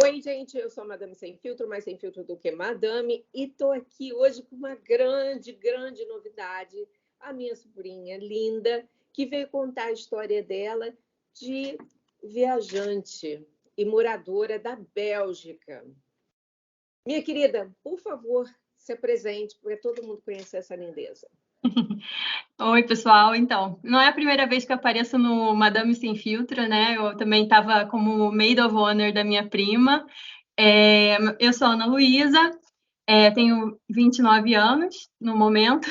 Oi, gente, eu sou a Madame Sem Filtro, mais sem filtro do que Madame, e estou aqui hoje com uma grande novidade, a minha sobrinha linda, que veio contar a história dela de viajante e moradora da Bélgica. Minha querida, por favor, se apresente, para todo mundo conhecer essa lindeza. Oi, pessoal. Então, não é a primeira vez que eu apareço no Madame Sem Filtro, né? Eu também estava como Maid of Honor da minha prima. Eu sou Ana Luísa, tenho 29 anos no momento,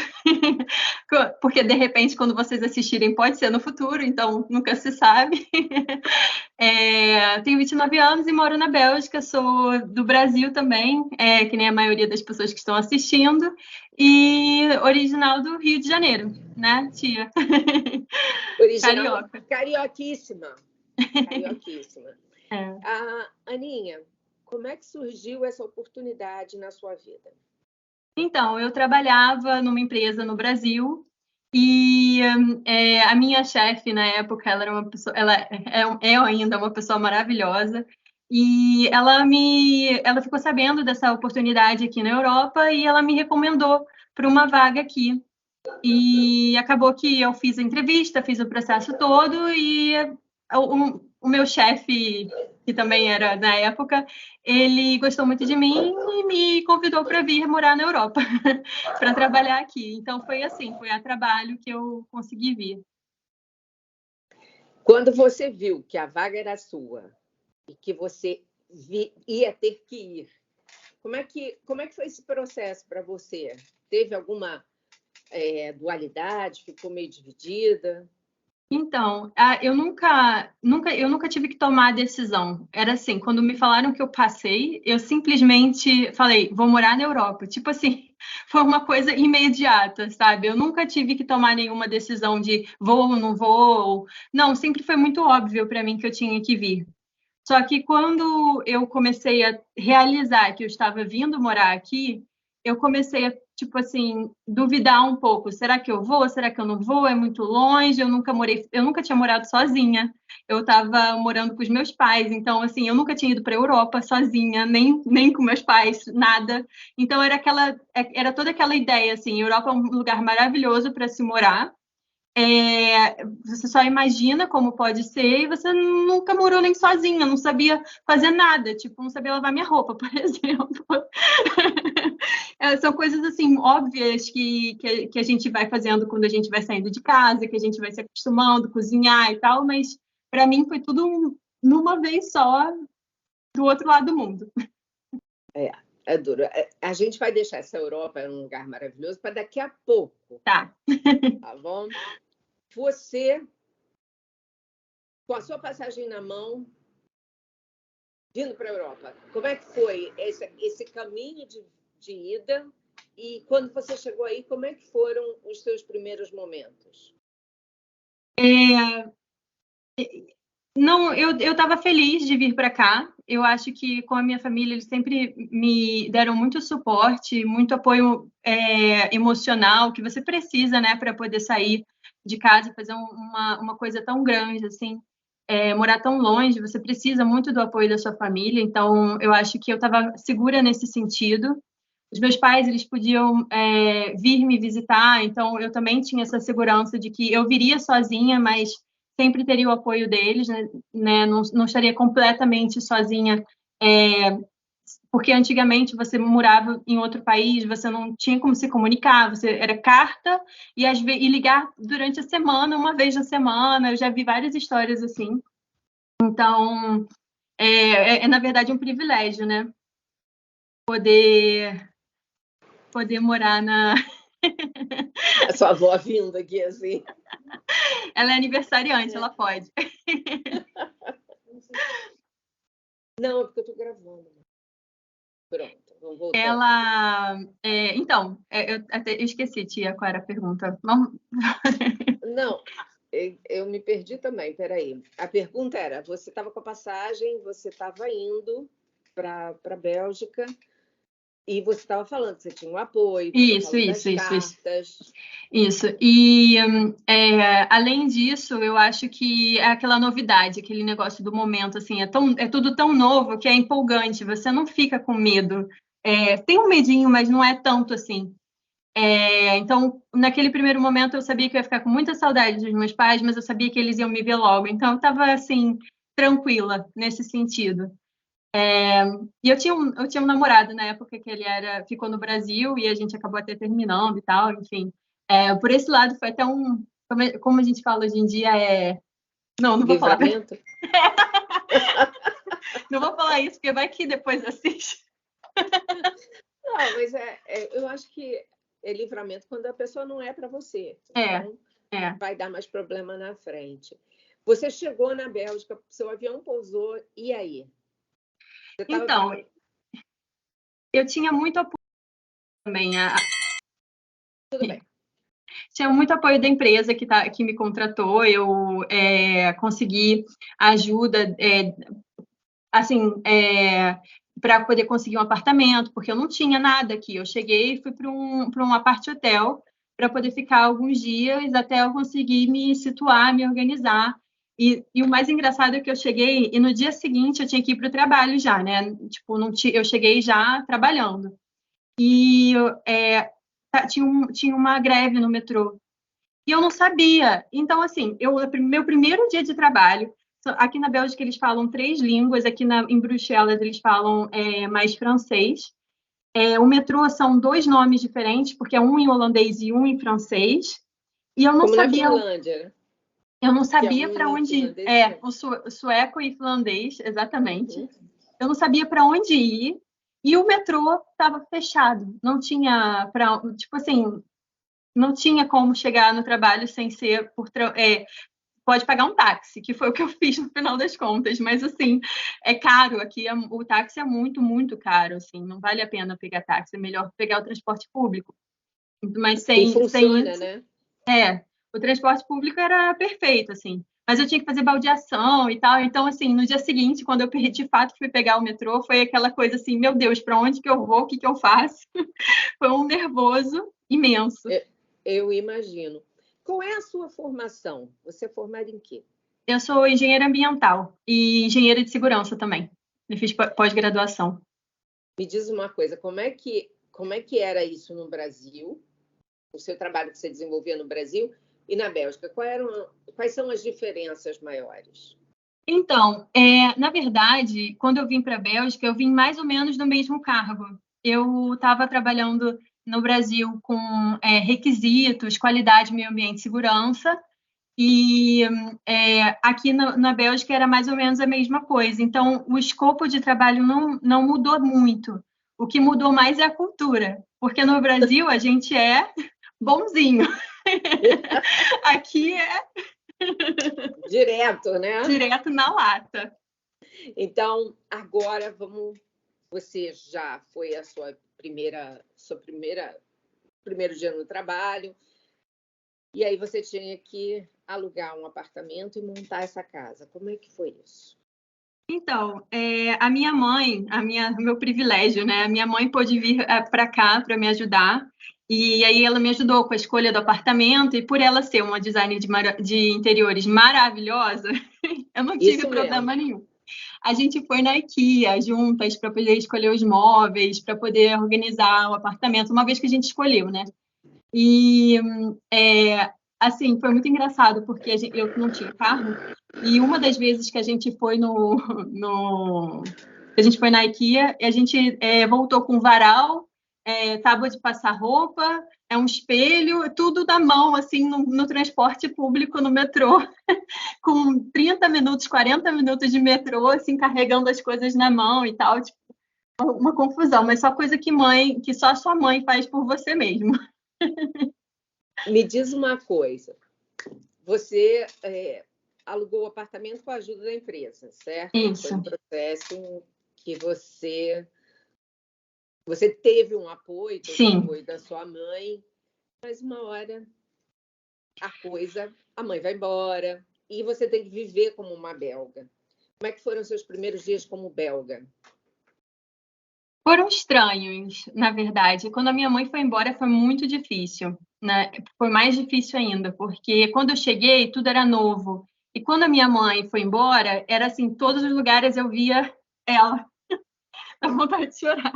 porque de repente, quando vocês assistirem, pode ser no futuro, então nunca se sabe. Tenho 29 anos e moro na Bélgica, sou do Brasil também, que nem a maioria das pessoas que estão assistindo, e original do Rio de Janeiro, né, tia? Original, Carioca. carioquíssima. Carioquíssima. Aninha, como é que surgiu essa oportunidade na sua vida? Então, eu trabalhava numa empresa no Brasil e a minha chefe na época, ela era uma pessoa, é ainda uma pessoa maravilhosa e ela ficou sabendo dessa oportunidade aqui na Europa e ela me recomendou para uma vaga aqui. E acabou que eu fiz a entrevista, fiz o processo todo e o meu chefe, que também era na época, ele gostou muito de mim e me convidou para vir morar na Europa, para trabalhar aqui. Então foi assim, foi a trabalho que eu consegui vir. Quando você viu que a vaga era sua e que você ia ter que ir, como é que foi esse processo para você? Teve alguma dualidade? Ficou meio dividida? Então, eu nunca tive que tomar a decisão. Era assim, quando me falaram que eu passei, eu simplesmente falei, vou morar na Europa. Tipo assim, foi uma coisa imediata, sabe? Eu nunca tive que tomar nenhuma decisão de vou ou não vou. Não, sempre foi muito óbvio para mim que eu tinha que vir. Só que quando eu comecei a realizar que eu estava vindo morar aqui, eu comecei a, tipo assim, duvidar um pouco. Será que eu vou? Será que eu não vou? É muito longe. Eu nunca tinha morado sozinha. Eu estava morando com os meus pais, então assim, eu nunca tinha ido para a Europa sozinha, nem com meus pais, nada. Então era toda aquela ideia assim, Europa é um lugar maravilhoso para se morar, você só imagina como pode ser e você nunca morou nem sozinha, não sabia fazer nada, tipo, não sabia lavar minha roupa, por exemplo. São coisas assim óbvias que a gente vai fazendo quando a gente vai saindo de casa, que a gente vai se acostumando, cozinhar e tal, mas para mim foi tudo numa vez só do outro lado do mundo. É duro. A gente vai deixar essa Europa um lugar maravilhoso para daqui a pouco. Tá. Tá bom? Você, com a sua passagem na mão, vindo para a Europa, como é que foi esse caminho de ida? E quando você chegou aí, como é que foram os seus primeiros momentos? Não, eu estava feliz de vir para cá. Eu acho que com a minha família eles sempre me deram muito suporte, muito apoio emocional que você precisa, né, para poder sair de casa e fazer uma coisa tão grande assim, morar tão longe. Você precisa muito do apoio da sua família. Então, eu acho que eu estava segura nesse sentido. Os meus pais eles podiam vir me visitar, então eu também tinha essa segurança de que eu viria sozinha, mas sempre teria o apoio deles, né? Não estaria completamente sozinha, porque antigamente você morava em outro país, você não tinha como se comunicar, você era carta e ligar durante a semana, uma vez na semana. Eu já vi várias histórias assim. Então, na verdade um privilégio, né? Poder morar na. A sua avó vindo aqui assim. Ela é aniversariante, ela pode. Não, é porque eu estou gravando. Pronto, vamos voltar. Então, eu esqueci, tia, qual era a pergunta. Não, eu me perdi também, peraí. A pergunta era, você estava com a passagem, você estava indo para a Bélgica, E você estava falando que você tinha um apoio, você Isso, falou das isso, isso, isso. cartas. Isso. E, além disso, eu acho que é aquela novidade, aquele negócio do momento, assim, é tudo tão novo que é empolgante, você não fica com medo. Tem um medinho, mas não é tanto assim. Então, naquele primeiro momento, eu sabia que eu ia ficar com muita saudade dos meus pais, mas eu sabia que eles iam me ver logo. Então, eu estava, assim, tranquila nesse sentido. E eu tinha um namorado na época que ele ficou no Brasil e a gente acabou até terminando e tal, enfim. Por esse lado foi até como a gente fala hoje em dia, não vou falar. Livramento? Não vou falar isso, porque vai que depois assiste. Não, mas eu acho que é livramento quando a pessoa não é para você. Então, vai dar mais problema na frente. Você chegou na Bélgica, seu avião pousou, e aí? Então, eu tinha muito apoio também. Tudo bem. Tinha muito apoio da empresa que me contratou, eu consegui ajuda, assim, para poder conseguir um apartamento, porque eu não tinha nada aqui. Eu cheguei e fui para um apart-hotel para poder ficar alguns dias até eu conseguir me situar, me organizar. E o mais engraçado é que eu cheguei e no dia seguinte eu tinha que ir para o trabalho já, né? Tipo, eu cheguei já trabalhando. E tinha uma greve no metrô. E eu não sabia. Então, assim, meu primeiro dia de trabalho, aqui na Bélgica eles falam 3 línguas, aqui em Bruxelas eles falam mais francês. O metrô são 2 nomes diferentes, porque é um em holandês e um em francês. E eu não Como sabia. Na Finlândia. Eu não sabia um para onde ir. O sueco e finlandês, exatamente. Uhum. Eu não sabia para onde ir. E o metrô estava fechado. Não tinha tipo assim, não tinha como chegar no trabalho sem ser pode pagar um táxi, que foi o que eu fiz no final das contas, mas assim, é caro aqui, o táxi é muito, muito caro, assim, não vale a pena pegar táxi, é melhor pegar o transporte público. Mas E sem funciona, isso, né? o transporte público era perfeito, assim. Mas eu tinha que fazer baldeação e tal. Então, assim, no dia seguinte, quando eu de fato fui pegar o metrô, foi aquela coisa assim, meu Deus, para onde que eu vou? O que que eu faço? Foi um nervoso imenso. Eu imagino. Qual é a sua formação? Você é formada em quê? Eu sou engenheira ambiental e engenheira de segurança também. Eu fiz pós-graduação. Me diz uma coisa, como é que era isso no Brasil? O seu trabalho que você desenvolvia no Brasil e na Bélgica? Quais são as diferenças maiores? Então, na verdade, quando eu vim para a Bélgica, eu vim mais ou menos no mesmo cargo. Eu estava trabalhando no Brasil com requisitos, qualidade, meio ambiente e segurança, e aqui na Bélgica era mais ou menos a mesma coisa. Então, o escopo de trabalho não mudou muito. O que mudou mais é a cultura, porque no Brasil a gente é bonzinho. Aqui é Direto, né? direto na lata. Então, agora vamos. Você já foi a primeiro dia no trabalho, e aí você tinha que alugar um apartamento e montar essa casa. Como é que foi isso? Então, a minha mãe, meu privilégio, né? A minha mãe pôde vir para cá para me ajudar. E aí ela me ajudou com a escolha do apartamento, e por ela ser uma designer de interiores maravilhosa, eu não tive Isso problema mesmo. nenhum. A gente foi na IKEA juntas para poder escolher os móveis, para poder organizar o apartamento, uma vez que a gente escolheu, né? E, assim, foi muito engraçado, porque eu não tinha carro, e uma das vezes que a gente foi a gente foi na IKEA, a gente voltou com varal, tábua de passar roupa, um espelho, tudo na mão, assim, no transporte público, no metrô, com 30 minutos, 40 minutos de metrô, assim, carregando as coisas na mão e tal, tipo, uma confusão, mas só coisa que só sua mãe faz por você mesmo. Me diz uma coisa. Você alugou o apartamento com a ajuda da empresa, certo? Isso. Foi um processo que você teve um apoio, teve o apoio da sua mãe, mas uma hora a mãe vai embora e você tem que viver como uma belga. Como é que foram os seus primeiros dias como belga? Foram estranhos, na verdade. Quando a minha mãe foi embora, foi muito difícil, né? Foi mais difícil ainda, porque quando eu cheguei, tudo era novo. E quando a minha mãe foi embora, era assim, todos os lugares eu via ela. Dá vontade de chorar.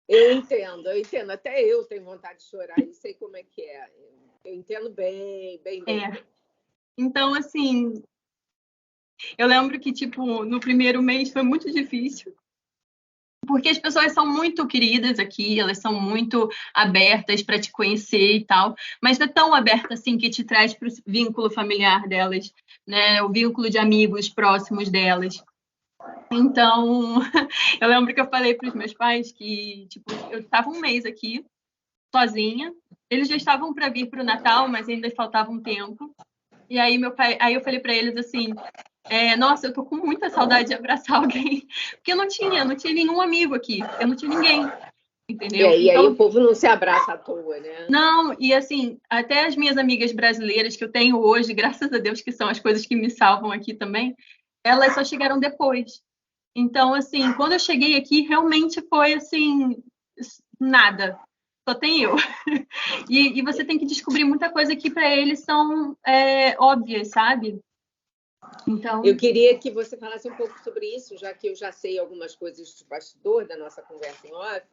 Eu entendo, eu entendo. Até eu tenho vontade de chorar e sei como é que é. Eu entendo bem, bem, bem, É. bem. Então, assim, eu lembro que, tipo, no primeiro mês foi muito difícil, porque as pessoas são muito queridas aqui, elas são muito abertas para te conhecer e tal, mas não é tão aberta assim que te traz para o vínculo familiar delas, né? O vínculo de amigos próximos delas. Então, eu lembro que eu falei para os meus pais que, tipo, eu estava um mês aqui, sozinha, eles já estavam para vir para o Natal, mas ainda faltava um tempo. E aí meu pai, aí eu falei para eles assim, nossa, eu tô com muita saudade de abraçar alguém, porque eu não tinha nenhum amigo aqui, eu não tinha ninguém, entendeu? E aí o Então, povo não se abraça à toa, né? não, e assim, até as minhas amigas brasileiras que eu tenho hoje, graças a Deus, que são as coisas que me salvam aqui também, elas só chegaram depois. Então, assim, quando eu cheguei aqui, realmente foi assim, nada. Só tem eu. E você tem que descobrir muita coisa que para eles são óbvias, sabe? Eu Então, queria que você falasse um pouco sobre isso, já que eu já sei algumas coisas de bastidor da nossa conversa em off.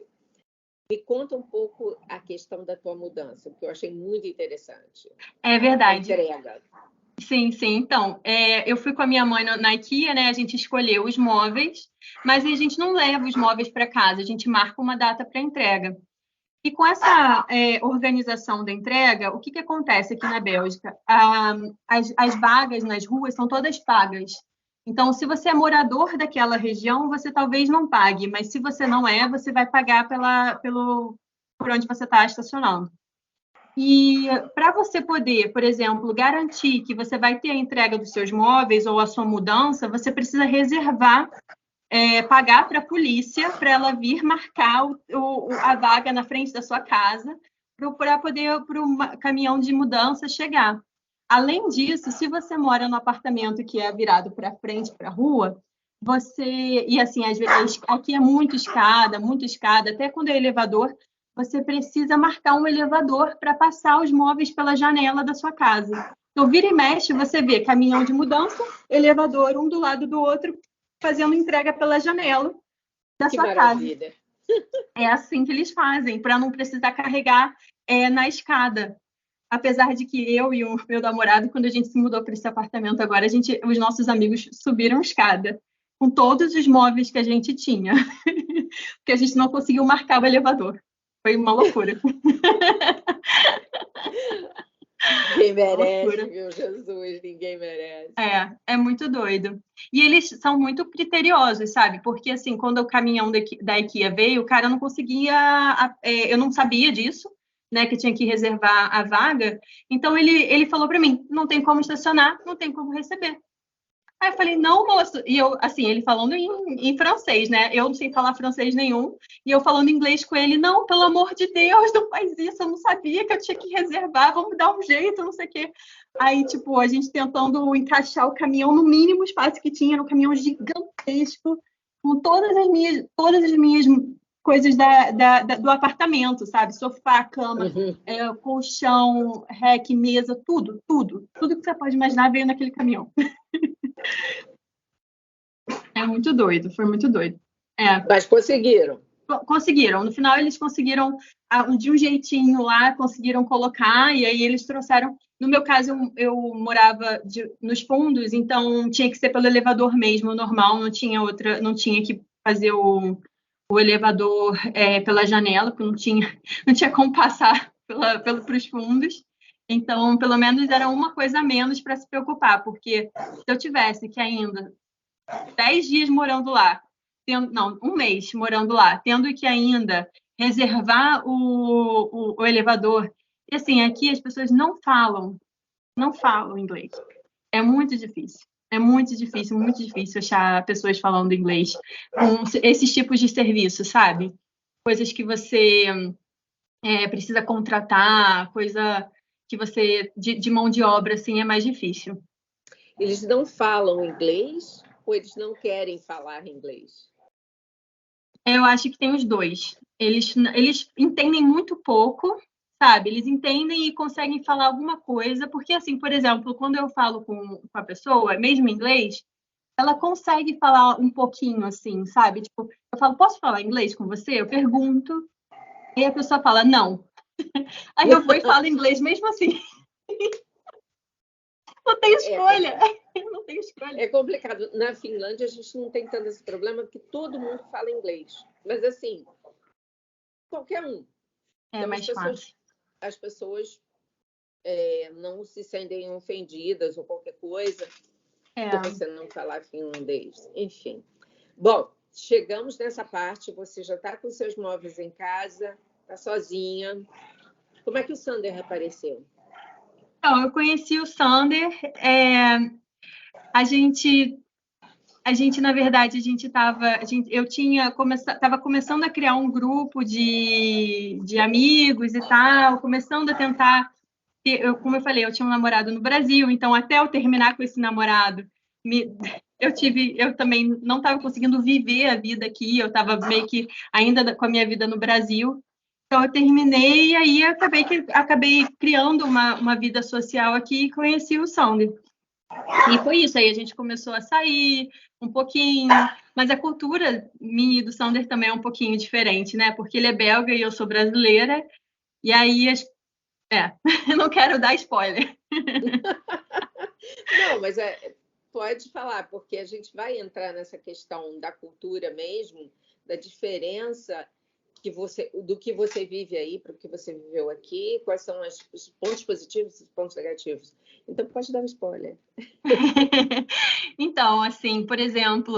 Me conta um pouco a questão da tua mudança, porque eu achei muito interessante. é A verdade. entrega. Sim, sim. Então, eu fui com a minha mãe na IKEA, né? A gente escolheu os móveis, mas a gente não leva os móveis para casa, a gente marca uma data para entrega. E com essa organização da entrega, o que, que acontece aqui na Bélgica? As vagas nas ruas são todas pagas. Então, se você é morador daquela região, você talvez não pague, mas se você não é, você vai pagar por onde você está estacionando. E para você poder, por exemplo, garantir que você vai ter a entrega dos seus móveis ou a sua mudança, você precisa reservar, pagar para a polícia para ela vir marcar a vaga na frente da sua casa para poder para o caminhão de mudança chegar. Além disso, se você mora no apartamento que é virado para frente, para a rua, e assim, às vezes, aqui é muito escada, até quando é elevador, você precisa marcar um elevador para passar os móveis pela janela da sua casa. Então, vira e mexe, você vê caminhão de mudança, elevador, um do lado do outro, fazendo entrega pela janela da Que sua casa. maravilha. É assim que eles fazem, para não precisar carregar na escada. Apesar de que eu e o meu namorado, quando a gente se mudou para esse apartamento agora, os nossos amigos subiram escada com todos os móveis que a gente tinha, porque a gente não conseguiu marcar o elevador. Foi uma loucura. Ninguém Uma merece, loucura. meu Jesus, ninguém merece. É muito doido. E eles são muito criteriosos, sabe? Porque, assim, quando o caminhão da IKEA veio, o cara não conseguia. Eu não sabia disso, né? Que tinha que reservar a vaga. Então, ele falou para mim: não tem como estacionar, não tem como receber. Aí eu falei, não, moço. E eu, assim, ele falando em francês, né? Eu não sei falar francês nenhum. E eu falando inglês com ele, não, pelo amor de Deus, não faz isso. Eu não sabia que eu tinha que reservar, vamos dar um jeito, não sei o quê. Aí, tipo, a gente tentando encaixar o caminhão no mínimo espaço que tinha, no caminhão gigantesco, com todas as minhas coisas do apartamento, sabe? Sofá, cama, colchão, rec, mesa, tudo, tudo. Tudo que você pode imaginar veio naquele caminhão. É muito doido, foi muito doido. Mas conseguiram. Conseguiram. No final, eles conseguiram, de um jeitinho lá, conseguiram colocar, e aí eles trouxeram. No meu caso, eu morava nos fundos, então tinha que ser pelo elevador mesmo, normal, não tinha que fazer o elevador pela janela, porque não tinha como passar para os fundos. Então, pelo menos era uma coisa a menos para se preocupar, porque se eu tivesse que ainda 10 dias morando lá, um mês morando lá, tendo que ainda reservar o elevador. E assim, aqui as pessoas não falam inglês. É muito difícil. É muito difícil achar pessoas falando inglês com esses tipos de serviço, sabe? Coisas que você precisa contratar, coisa que você, de mão de obra, assim, é mais difícil. Eles não falam inglês ou eles não querem falar inglês? Eu acho que tem os dois. Eles entendem muito pouco, sabe? Eles entendem e conseguem falar alguma coisa, porque, assim, por exemplo, quando eu falo com a pessoa, mesmo em inglês, ela consegue falar um pouquinho, assim, sabe? Tipo, eu falo, posso falar inglês com você? Eu pergunto, e a pessoa fala, não. Aí eu vou e falo inglês mesmo assim. Não tem escolha. Não tem escolha. É complicado. Na Finlândia, a gente não tem tanto esse problema, porque todo mundo fala inglês. Mas, assim, qualquer um. É Então, mais fácil. as pessoas não se sentem ofendidas ou qualquer coisa por você não falar finlandês. Enfim. Bom, chegamos nessa parte. Você já está com seus móveis em casa, está sozinha. Como é que o Sander apareceu? Então, eu conheci o Sander. A gente, na verdade, eu estava começando a criar um grupo de amigos e tal, começando a tentar. Como eu falei, eu tinha um namorado no Brasil, então até eu terminar com esse namorado, eu também não estava conseguindo viver a vida aqui, eu estava meio que ainda com a minha vida no Brasil. Então eu terminei e aí acabei criando uma vida social aqui e conheci o Sander. E foi isso, aí a gente começou a sair um pouquinho, mas a cultura minha e do Sander também é um pouquinho diferente, né? Porque ele é belga e eu sou brasileira, e aí eu não quero dar spoiler. Não, mas pode falar, porque a gente vai entrar nessa questão da cultura mesmo, da diferença do que você vive aí para o que você viveu aqui, quais são os pontos positivos e os pontos negativos. Então, pode dar um spoiler. Então, assim, por exemplo,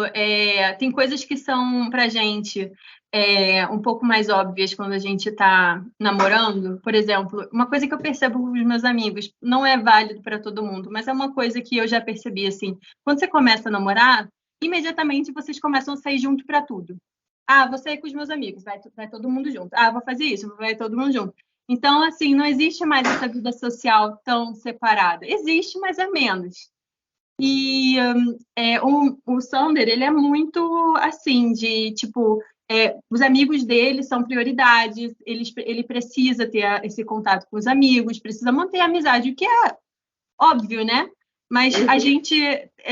tem coisas que são para a gente um pouco mais óbvias quando a gente está namorando. Por exemplo, uma coisa que eu percebo com os meus amigos, não é válido para todo mundo, mas é uma coisa que eu já percebi, assim, quando você começa a namorar, imediatamente vocês começam a sair junto para tudo. Ah, vou sair com os meus amigos, vai todo mundo junto. Ah, vou fazer isso, vai todo mundo junto. Então, assim, não existe mais essa vida social tão separada. Existe, mas é menos. E o Sander, ele é muito assim, de tipo, os amigos dele são prioridades, ele precisa ter esse contato com os amigos, precisa manter a amizade, o que é óbvio, né? Mas a gente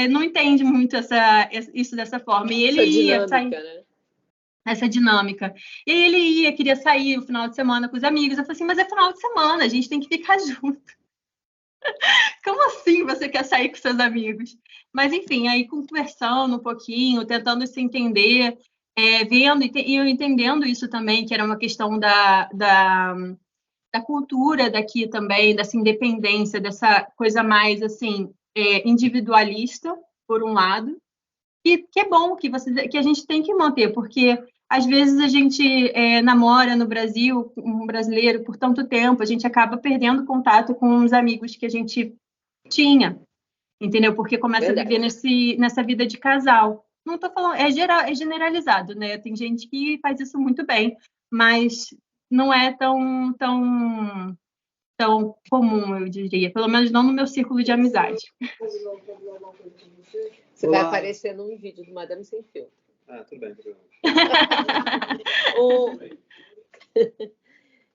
não entende muito isso dessa forma. E ele ia sair. Né? Essa dinâmica. E aí ele queria sair o final de semana com os amigos. Eu falei assim, mas é final de semana, a gente tem que ficar junto. Como assim você quer sair com seus amigos? Mas, enfim, aí conversando um pouquinho, tentando se entender, vendo e eu entendendo isso também, que era uma questão da cultura daqui também, dessa independência, dessa coisa mais, assim, individualista, por um lado, e que é bom, que a gente tem que manter, porque às vezes a gente namora no Brasil, um brasileiro, por tanto tempo, a gente acaba perdendo contato com os amigos que a gente tinha, entendeu? Porque começa a viver nessa vida de casal. Não estou falando, é generalizado, né? Tem gente que faz isso muito bem, mas não é tão comum, eu diria. Pelo menos não no meu círculo de amizade. Você vai aparecer num vídeo do Madame Sem Filtro. Ah, tudo bem.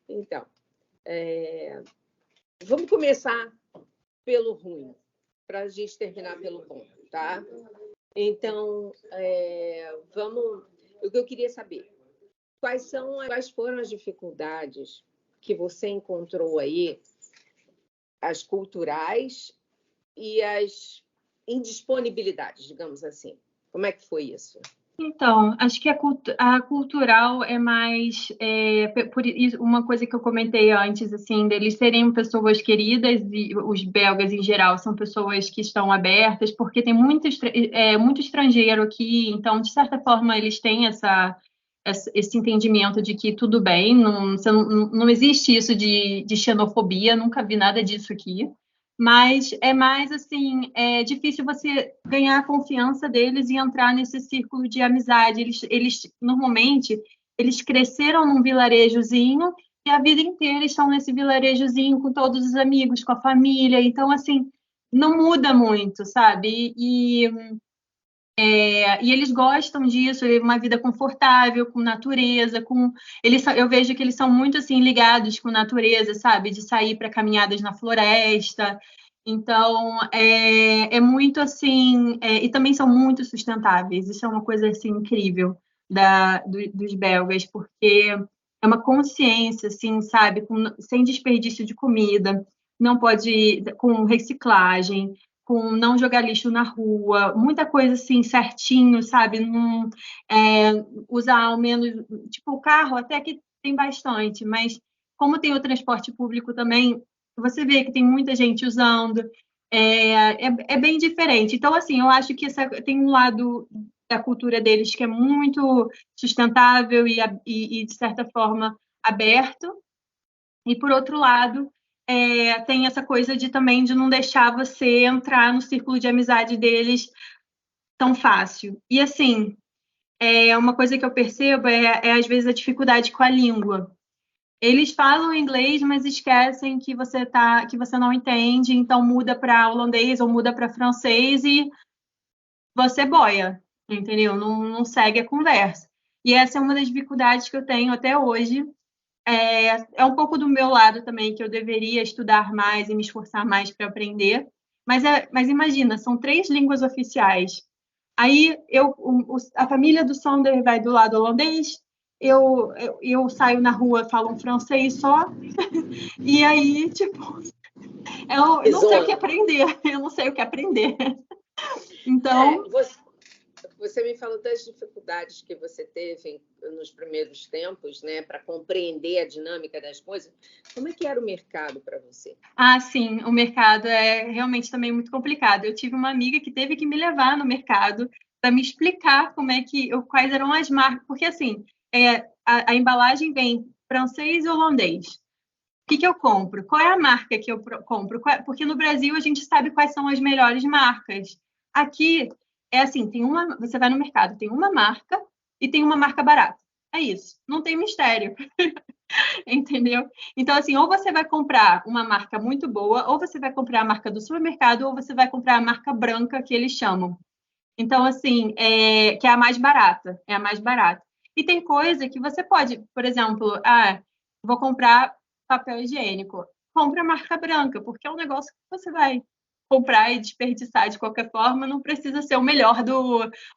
Então, vamos começar pelo ruim, para a gente terminar pelo bom, tá? Então, o que eu queria saber, quais foram as dificuldades que você encontrou aí, as culturais e as indisponibilidades, digamos assim. Como é que foi isso? Então, acho que a cultural é mais por isso, uma coisa que eu comentei antes, assim, deles serem pessoas queridas, e os belgas em geral são pessoas que estão abertas, porque tem muito estrangeiro aqui, então, de certa forma, eles têm esse entendimento de que tudo bem, não existe isso de xenofobia, nunca vi nada disso aqui. Mas é mais assim, é difícil você ganhar a confiança deles e entrar nesse círculo de amizade. Eles normalmente eles cresceram num vilarejozinho e a vida inteira estão nesse vilarejozinho com todos os amigos, com a família. Então, assim, não muda muito, sabe? E eles gostam disso, uma vida confortável, com natureza, eu vejo que eles são muito assim ligados com natureza, sabe? De sair para caminhadas na floresta. Então, é muito assim, e também são muito sustentáveis. Isso é uma coisa assim incrível dos belgas, porque é uma consciência, assim, sabe? Sem desperdício de comida, não pode, com reciclagem, com não jogar lixo na rua, muita coisa assim certinho, sabe? Não, usar ao menos, tipo, o carro até que tem bastante, mas como tem o transporte público também, você vê que tem muita gente usando, é bem diferente. Então, assim, eu acho que tem um lado da cultura deles que é muito sustentável e de certa forma, aberto, e, por outro lado, tem essa coisa também de não deixar você entrar no círculo de amizade deles tão fácil. E, assim, uma coisa que eu percebo às vezes, a dificuldade com a língua. Eles falam inglês, mas esquecem que você não entende, então muda para holandês ou muda para francês e você boia, entendeu? Não segue a conversa. E essa é uma das dificuldades que eu tenho até hoje. É um pouco do meu lado também, que eu deveria estudar mais e me esforçar mais para aprender. Mas imagina, são 3 línguas oficiais. Aí a família do Sonder vai do lado holandês, eu saio na rua, falo um francês só, e aí, tipo, eu não sei o que aprender, eu não sei o que aprender. Então, você me falou das dificuldades que você teve nos primeiros tempos, né, para compreender a dinâmica das coisas. Como é que era o mercado para você? Sim, o mercado é realmente também muito complicado. Eu tive uma amiga que teve que me levar no mercado para me explicar quais eram as marcas, porque assim, a embalagem vem francês e holandês. O que eu compro? Qual é a marca que eu compro? Porque no Brasil a gente sabe quais são as melhores marcas. Aqui é assim, você vai no mercado, tem uma marca e tem uma marca barata. É isso, não tem mistério. Entendeu? Então, assim, ou você vai comprar uma marca muito boa, ou você vai comprar a marca do supermercado, ou você vai comprar a marca branca que eles chamam. Então, assim, que é a mais barata, é a mais barata. E tem coisa que você pode, por exemplo, vou comprar papel higiênico. Compra a marca branca, porque é um negócio que você vai comprar e desperdiçar de qualquer forma, não precisa ser o melhor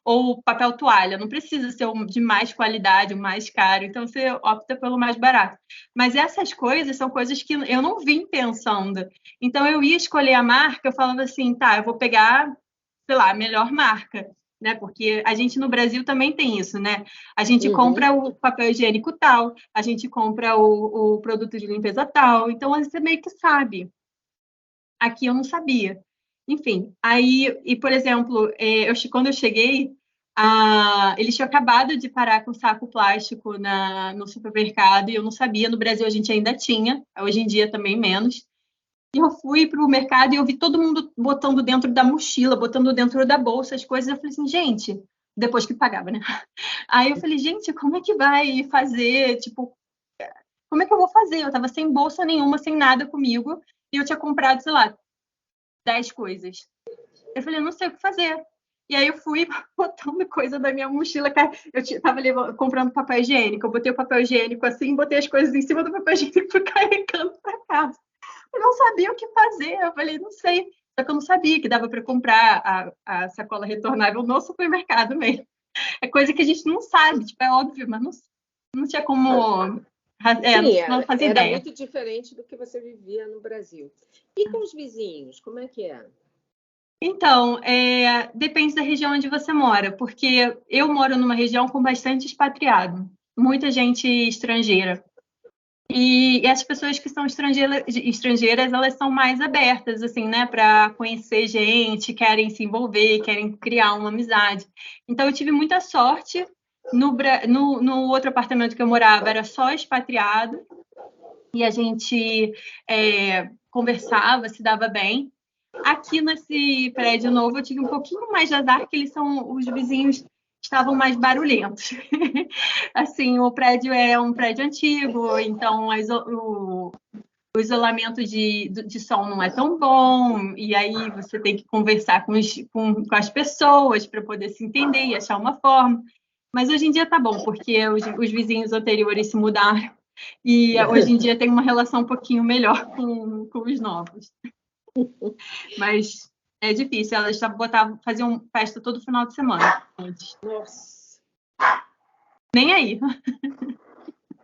ou papel toalha, não precisa ser o de mais qualidade, o mais caro, então você opta pelo mais barato. Mas essas coisas são coisas que eu não vim pensando. Então eu ia escolher a marca, eu falava assim, tá, eu vou pegar, sei lá, a melhor marca, né? Porque a gente no Brasil também tem isso, né? A gente compra o papel higiênico tal, a gente compra o produto de limpeza tal, então você meio que sabe. Aqui eu não sabia. Enfim, por exemplo, quando eu cheguei, eles tinham acabado de parar com saco plástico no supermercado e eu não sabia. No Brasil a gente ainda tinha, hoje em dia também menos. E eu fui para o mercado e eu vi todo mundo botando dentro da mochila, botando dentro da bolsa as coisas. Eu falei assim, gente, depois que pagava, né? Aí eu falei, gente, como é que vai fazer? Tipo, como é que eu vou fazer? Eu estava sem bolsa nenhuma, sem nada comigo, e eu tinha comprado, sei lá, 10 coisas. Eu falei, eu não sei o que fazer. E aí eu fui botando coisa da minha mochila. Eu estava comprando papel higiênico. Eu botei o papel higiênico assim, botei as coisas em cima do papel higiênico e fui carregando para casa. Eu não sabia o que fazer. Eu falei, não sei. Só que eu não sabia que dava para comprar a sacola retornável no supermercado mesmo. É coisa que a gente não sabe, tipo, é óbvio, mas não tinha como. Sim, não fazia era ideia. muito diferente do que você vivia no Brasil. E com os vizinhos, como é que é? Então, depende da região onde você mora, porque eu moro numa região com bastante expatriado, muita gente estrangeira. E as pessoas que são estrangeiras, elas são mais abertas, assim, né, para conhecer gente, querem se envolver, querem criar uma amizade. Então, eu tive muita sorte. No outro apartamento que eu morava, era só expatriado, e a gente conversava, se dava bem. Aqui nesse prédio novo, eu tive um pouquinho mais de azar, que os vizinhos estavam mais barulhentos. Assim, o prédio é um prédio antigo, então o isolamento de som não é tão bom, e aí você tem que conversar com as pessoas para poder se entender e achar uma forma. Mas hoje em dia tá bom, porque os vizinhos anteriores se mudaram, e hoje em dia tem uma relação um pouquinho melhor com os novos. Mas é difícil, elas faziam festa todo final de semana antes. Nossa! Nem aí.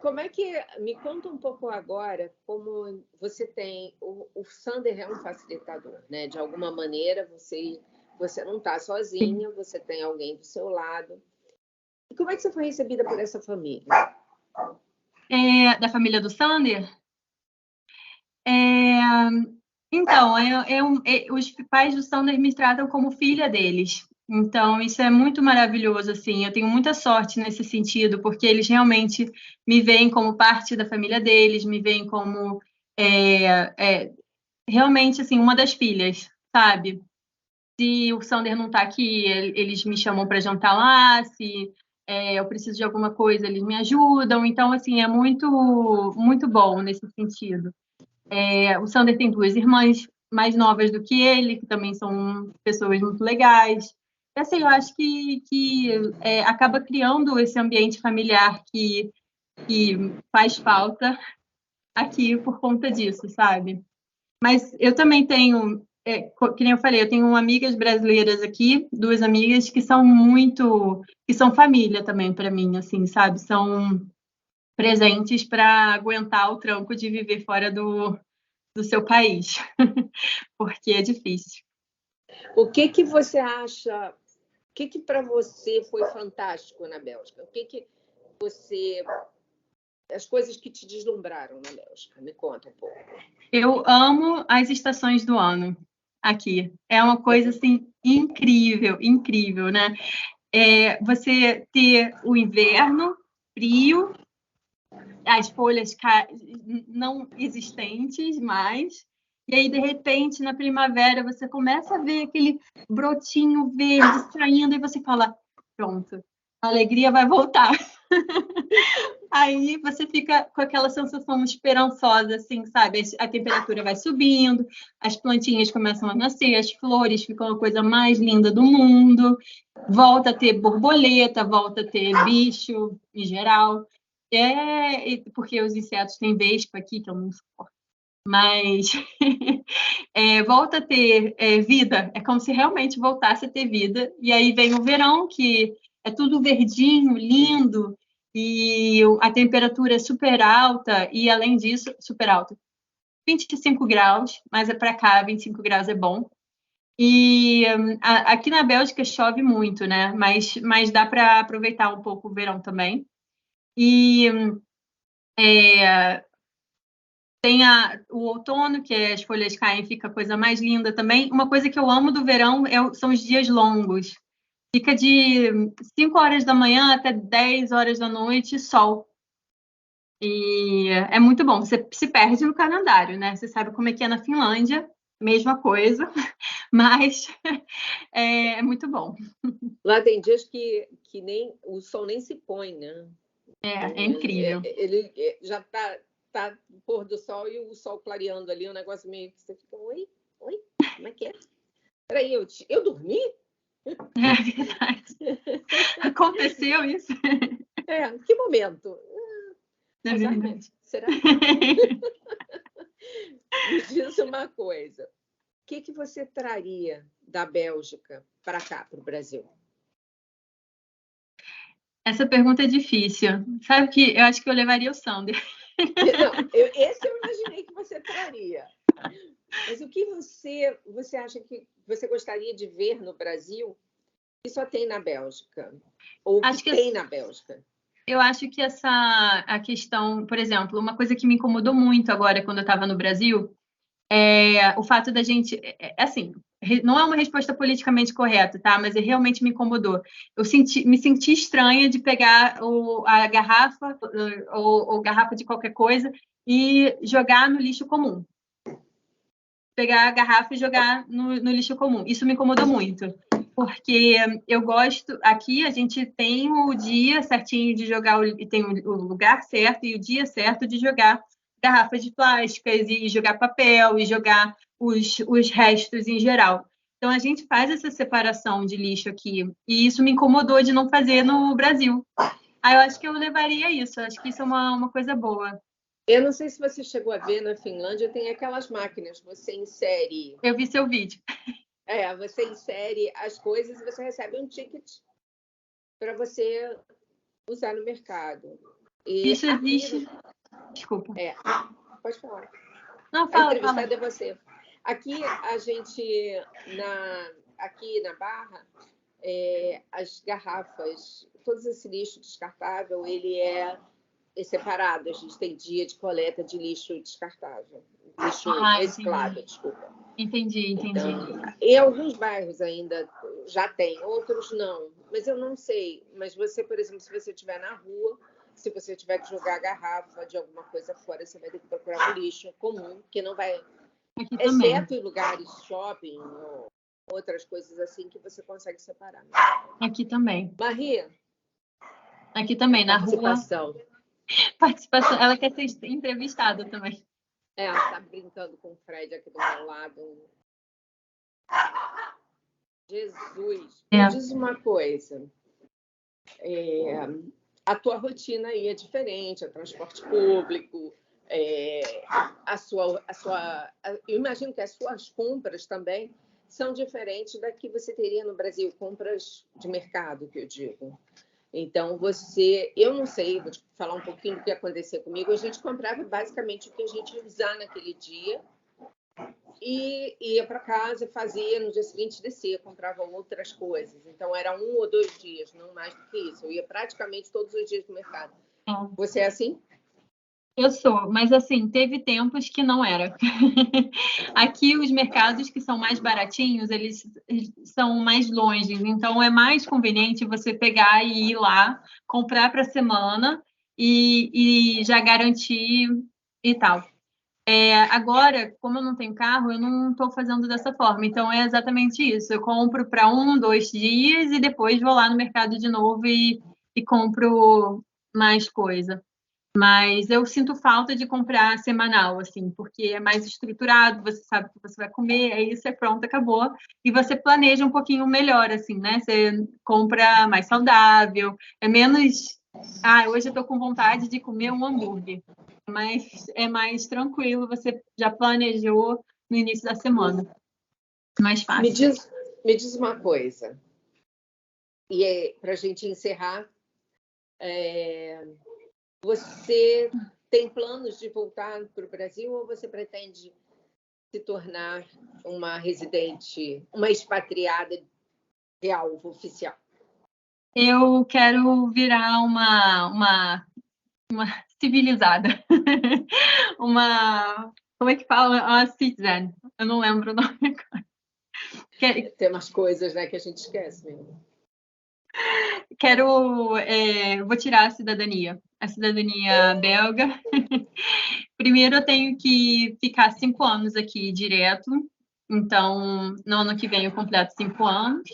Como é que... Me conta um pouco agora como você tem... O Sander é um facilitador, né? De alguma maneira, você não está sozinha, você tem alguém do seu lado. E como é que você foi recebida por essa família? Da família do Sander? Então, os pais do Sander me tratam como filha deles. Então, isso é muito maravilhoso, assim. Eu tenho muita sorte nesse sentido, porque eles realmente me veem como parte da família deles, me veem como realmente, assim, uma das filhas, sabe? Se o Sander não está aqui, eles me chamam para jantar lá. Se eu preciso de alguma coisa, eles me ajudam. Então, assim, é muito, muito bom nesse sentido. O Sander tem 2 irmãs mais novas do que ele, que também são pessoas muito legais. E, assim, eu acho que acaba criando esse ambiente familiar que faz falta aqui por conta disso, sabe? Mas eu também tenho, que nem eu falei, eu tenho amigas brasileiras aqui, 2 amigas que são família também para mim, assim, sabe? São presentes para aguentar o tranco de viver fora do seu país, porque é difícil. O que você acha? O que para você foi fantástico na Bélgica? O que você... As coisas que te deslumbraram na Bélgica? Me conta um pouco. Eu amo as estações do ano aqui. É uma coisa, assim, incrível, incrível, né? Você ter o inverno frio, as folhas não existentes mais, e aí, de repente, na primavera, você começa a ver aquele brotinho verde saindo, e você fala, pronto, a alegria vai voltar. Aí você fica com aquela sensação esperançosa, assim, sabe? A temperatura vai subindo, as plantinhas começam a nascer, as flores ficam a coisa mais linda do mundo, volta a ter borboleta, volta a ter bicho em geral. Porque os insetos têm vespa aqui, que eu não suporto. Mas volta a ter vida, é como se realmente voltasse a ter vida. E aí vem o verão, que é tudo verdinho, lindo, e a temperatura é super alta, e além disso, super alta. 25 graus, mas para cá 25 graus é bom. E aqui na Bélgica chove muito, né? Mas dá para aproveitar um pouco o verão também. E tem o outono, que as folhas caem e fica a coisa mais linda também. Uma coisa que eu amo do verão são os dias longos. Fica de 5 horas da manhã até 10 horas da noite, sol. E é muito bom. Você se perde no calendário, né? Você sabe como é que é na Finlândia, mesma coisa, mas é muito bom. Lá tem dias que nem o sol nem se põe, né? É incrível. Ele já tá no pôr do sol e o sol clareando ali, um negócio meio que você fica, oi, como é que é? Peraí, eu dormi? É verdade. Aconteceu isso? Que momento? É verdade. Será? Me diz uma coisa. O que você traria da Bélgica para cá, para o Brasil? Essa pergunta é difícil. Sabe que eu acho que eu levaria o Sander. Não, esse eu imaginei que você traria. Mas o que você acha que você gostaria de ver no Brasil que só tem na Bélgica? Ou acho que tem na Bélgica? Eu acho que a questão, por exemplo, uma coisa que me incomodou muito agora quando eu estava no Brasil é o fato da gente, assim, não é uma resposta politicamente correta, tá? Mas realmente me incomodou. Eu me senti estranha de pegar a garrafa ou garrafa de qualquer coisa e jogar no lixo comum. Pegar a garrafa e jogar no lixo comum. Isso me incomodou muito. Porque eu gosto, aqui a gente tem o dia certinho de jogar, e tem o lugar certo e o dia certo de jogar garrafas de plásticas e jogar papel e jogar os restos em geral. Então, a gente faz essa separação de lixo aqui, e isso me incomodou de não fazer no Brasil. Aí eu acho que eu levaria isso, eu acho que isso é uma coisa boa. Eu não sei se você chegou a ver, na Finlândia tem aquelas máquinas, você insere. Eu vi seu vídeo. Você insere as coisas e você recebe um ticket para você usar no mercado. E Isso existe. Desculpa. Pode falar. Não, A fala. entrevistada é você. Aqui a gente, aqui na Barra, as garrafas, todo esse lixo descartável, ele é separado. A gente tem dia de coleta de lixo descartável, lixo reciclado, desculpa. Entendi. Então, em alguns bairros ainda já tem, outros não. Mas eu não sei. Mas você, por exemplo, se você estiver na rua, se você tiver que jogar a garrafa de alguma coisa fora, você vai ter que procurar um lixo comum, que não vai... Aqui exceto também. em lugares shopping ou outras coisas assim que você consegue separar. Aqui também. Maria? Aqui também, na rua. Participação. Ela quer ser entrevistada também. Ela está brincando com o Fred aqui do meu lado. Jesus. Me diz uma coisa. A tua rotina aí é diferente, é transporte público, eu imagino que as suas compras também são diferentes da que você teria no Brasil, compras de mercado, que eu digo. Então, eu não sei, vou te falar um pouquinho do que aconteceu comigo. A gente comprava basicamente o que a gente ia usar naquele dia e ia para casa, fazia, no dia seguinte descia, comprava outras coisas. Então, era 1 ou 2 dias, não mais do que isso. Eu ia praticamente todos os dias no mercado. Você é assim? Eu sou, mas assim, teve tempos que não era. Aqui os mercados que são mais baratinhos, eles são mais longe, então é mais conveniente você pegar e ir lá, comprar para a semana e já garantir e tal. Agora, como eu não tenho carro, eu não estou fazendo dessa forma, então é exatamente isso. Eu compro para 1, 2 dias e depois vou lá no mercado de novo e compro mais coisa. Mas eu sinto falta de comprar semanal, assim, porque é mais estruturado, você sabe o que você vai comer, é isso, é pronto, acabou. E você planeja um pouquinho melhor, assim, né? Você compra mais saudável, é menos... hoje eu tô com vontade de comer um hambúrguer. Mas é mais tranquilo, você já planejou no início da semana. Mais fácil. Me diz uma coisa, e para a gente encerrar, você tem planos de voltar para o Brasil ou você pretende se tornar uma residente, uma expatriada real, oficial? Eu quero virar uma civilizada. Como é que fala? Uma citizen. Eu não lembro o nome agora. Tem umas coisas, né, que a gente esquece mesmo. Vou tirar a cidadania belga. Primeiro eu tenho que ficar 5 anos aqui direto, então no ano que vem eu completo 5 anos.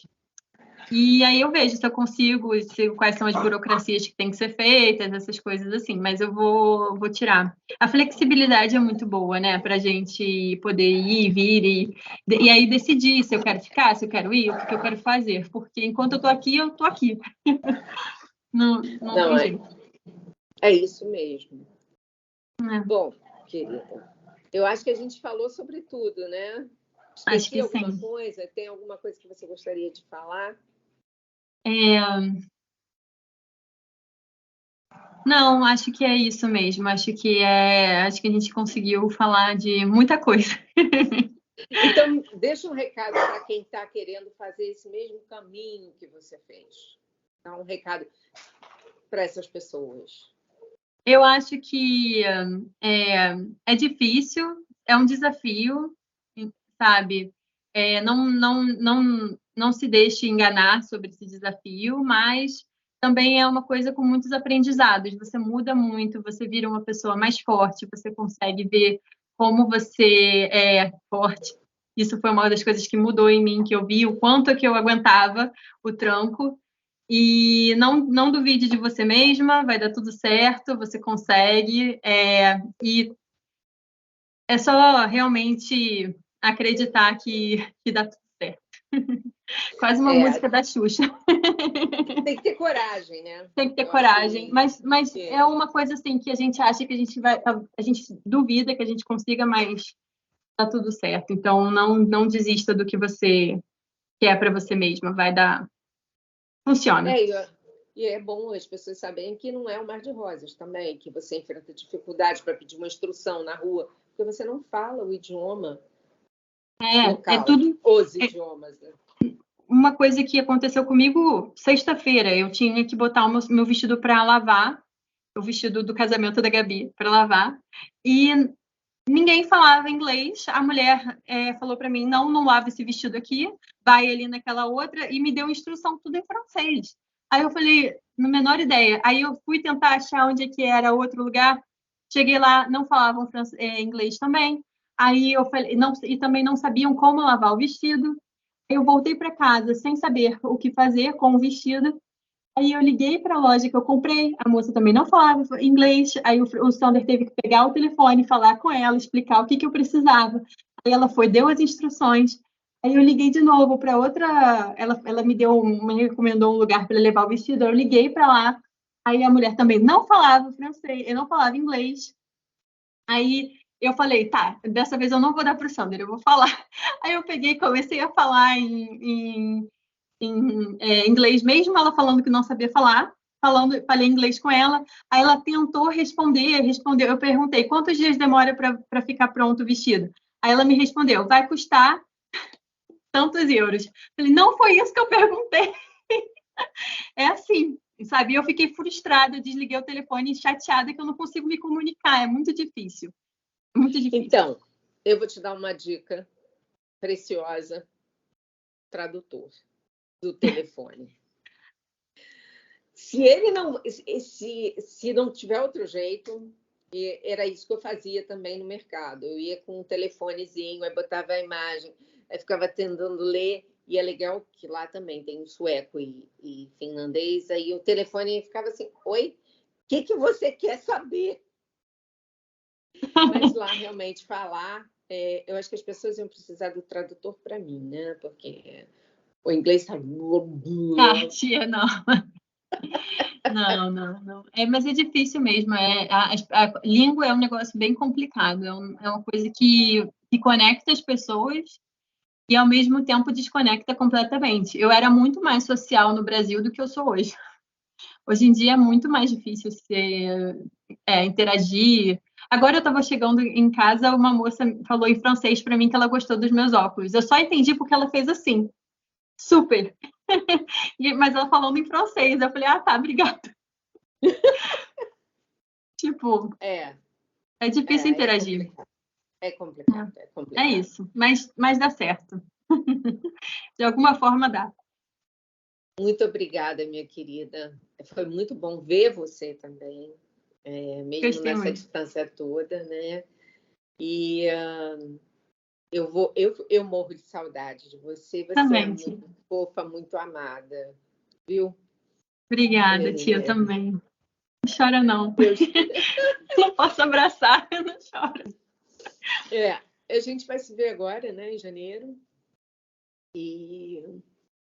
E aí eu vejo se eu consigo, quais são as burocracias que têm que ser feitas, essas coisas assim, mas eu vou tirar. A flexibilidade é muito boa, né, para a gente poder ir e vir e aí decidir se eu quero ficar, se eu quero ir, o que eu quero fazer, porque enquanto eu tô aqui. Não tem jeito. É isso mesmo. Bom, querida, eu acho que a gente falou sobre tudo, né? Acho que alguma sim. coisa? Tem alguma coisa que você gostaria de falar? Não, acho que é isso mesmo. Acho que a gente conseguiu falar de muita coisa. Então, deixa um recado para quem está querendo fazer esse mesmo caminho que você fez. Dá um recado para essas pessoas. Eu acho que é difícil, é um desafio, sabe? Não se deixe enganar sobre esse desafio, mas também é uma coisa com muitos aprendizados. Você muda muito, você vira uma pessoa mais forte, você consegue ver como você é forte. Isso foi uma das coisas que mudou em mim, que eu vi o quanto que eu aguentava o tranco. E não duvide de você mesma, vai dar tudo certo, você consegue. E É só realmente acreditar que dá tudo certo. Quase uma música da Xuxa. Tem que ter coragem, né? Tem que ter Eu acho coragem. Mas é uma coisa assim que a gente acha que a gente duvida que a gente consiga, mas tá tudo certo. Então não desista do que você quer para você mesma. Vai dar. Funciona. E é bom as pessoas saberem que não é um mar de rosas também, que você enfrenta dificuldade para pedir uma instrução na rua, porque você não fala o idioma local, tudo. os idiomas, né? Uma coisa que aconteceu comigo sexta-feira, eu tinha que botar o meu vestido para lavar, o vestido do casamento da Gabi para lavar, e ninguém falava inglês. A mulher falou para mim, não lava esse vestido aqui, vai ali naquela outra, e me deu instrução tudo em francês. Aí eu falei, na menor ideia. Aí eu fui tentar achar onde é que era outro lugar, cheguei lá, não falavam inglês também. Aí eu falei, e também não sabiam como lavar o vestido. Eu voltei para casa sem saber o que fazer com o vestido. Aí eu liguei para a loja que eu comprei, a moça também não falava inglês, aí o Sander teve que pegar o telefone, falar com ela, explicar o que eu precisava. Aí ela deu as instruções, aí eu liguei de novo para outra, ela me recomendou um lugar para levar o vestido, eu liguei para lá, aí a mulher também não falava francês, eu não falava inglês, aí eu falei, tá, dessa vez eu não vou dar para o Sander, eu vou falar. Aí eu peguei e comecei a falar em inglês, mesmo ela falando que não sabia falar, falei inglês com ela, aí ela tentou respondeu, eu perguntei, quantos dias demora para ficar pronto o vestido? Aí ela me respondeu, vai custar tantos euros. Falei, não foi isso que eu perguntei. É assim, sabe? Eu fiquei frustrada, desliguei o telefone, chateada que eu não consigo me comunicar, é muito difícil. Muito difícil. Então, eu vou te dar uma dica preciosa, tradutor do telefone. Se ele não, se não tiver outro jeito, era isso que eu fazia também no mercado. Eu ia com um telefonezinho, aí botava a imagem, aí ficava tentando ler, e é legal que lá também tem sueco e finlandês, aí o telefone ficava assim, oi, o que você quer saber? Mas lá realmente falar, eu acho que as pessoas iam precisar do tradutor para mim, né? Porque o inglês está... Tia, não. Não. Mas é difícil mesmo. A língua é um negócio bem complicado. É uma coisa que conecta as pessoas e, ao mesmo tempo, desconecta completamente. Eu era muito mais social no Brasil do que eu sou hoje. Hoje em dia é muito mais difícil interagir. Agora eu estava chegando em casa, uma moça falou em francês para mim que ela gostou dos meus óculos. Eu só entendi porque ela fez assim. Super. Mas ela falando em francês. Eu falei, tá, obrigada. Tipo, é difícil interagir. É complicado. É isso, mas dá certo. De alguma forma dá. Muito obrigada, minha querida. Foi muito bom ver você também, mesmo nessa distância toda, né? E eu morro de saudade de você. Você também, é muito fofa, muito amada, viu? Obrigada, tia, também. Não chora, não. Não posso abraçar, eu não choro. A gente vai se ver agora, né, em janeiro. E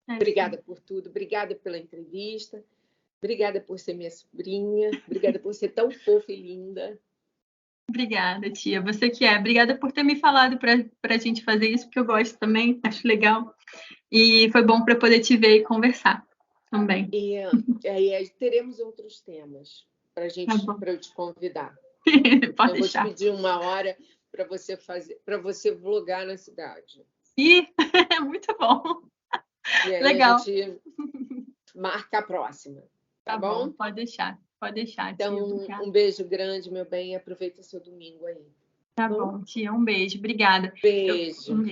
obrigada por tudo, obrigada pela entrevista, obrigada por ser minha sobrinha, obrigada por ser tão fofa e linda. Obrigada, tia. Você que é. Obrigada por ter me falado para a gente fazer isso, porque eu gosto também, acho legal. E foi bom para poder te ver e conversar também. E aí teremos outros temas para eu te convidar. Pode deixar. Vou te pedir uma hora para você vlogar na cidade. Muito bom. E aí legal. A gente marca a próxima. Tá bom? Pode deixar. Então, tia. Um beijo grande, meu bem. Aproveita o seu domingo aí. Tá bom, tia. Um beijo. Obrigada. Beijo. Um beijo.